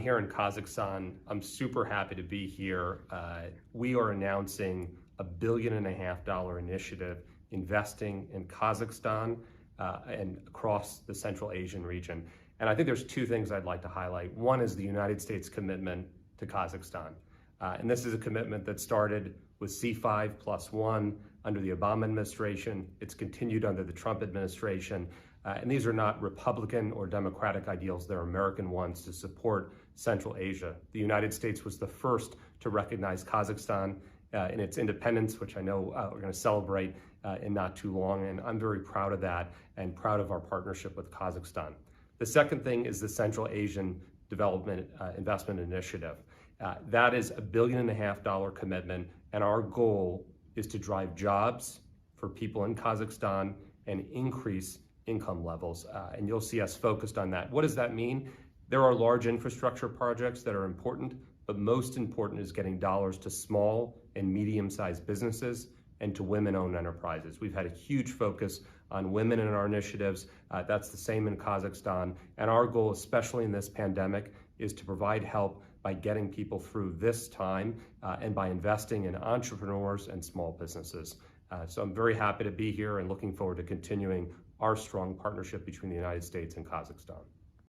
Here in Kazakhstan, I'm super happy to be here. We are announcing $1.5 billion initiative investing in Kazakhstan and across the Central Asian region. And I think there's two things I'd like to highlight. One is the United States commitment to Kazakhstan. And this is a commitment that started with C5+1 under the Obama administration. It's continued under the Trump administration. And these are not Republican or Democratic ideals, they're American ones to support Central Asia. The United States was the first to recognize Kazakhstan in its independence, which I know we're going to celebrate in not too long, and I'm very proud of that and proud of our partnership with Kazakhstan. The second thing is the Central Asian Development Investment Initiative. That is $1.5 billion commitment, and our goal is to drive jobs for people in Kazakhstan and increase income levels, and you'll see us focused on that. What does that mean? There are large infrastructure projects that are important, but most important is getting dollars to small and medium-sized businesses and to women-owned enterprises. We've had a huge focus on women in our initiatives. That's the same in Kazakhstan, and our goal, especially in this pandemic, is to provide help by getting people through this time and by investing in entrepreneurs and small businesses. So I'm very happy to be here and looking forward to continuing our strong partnership between the United States and Kazakhstan.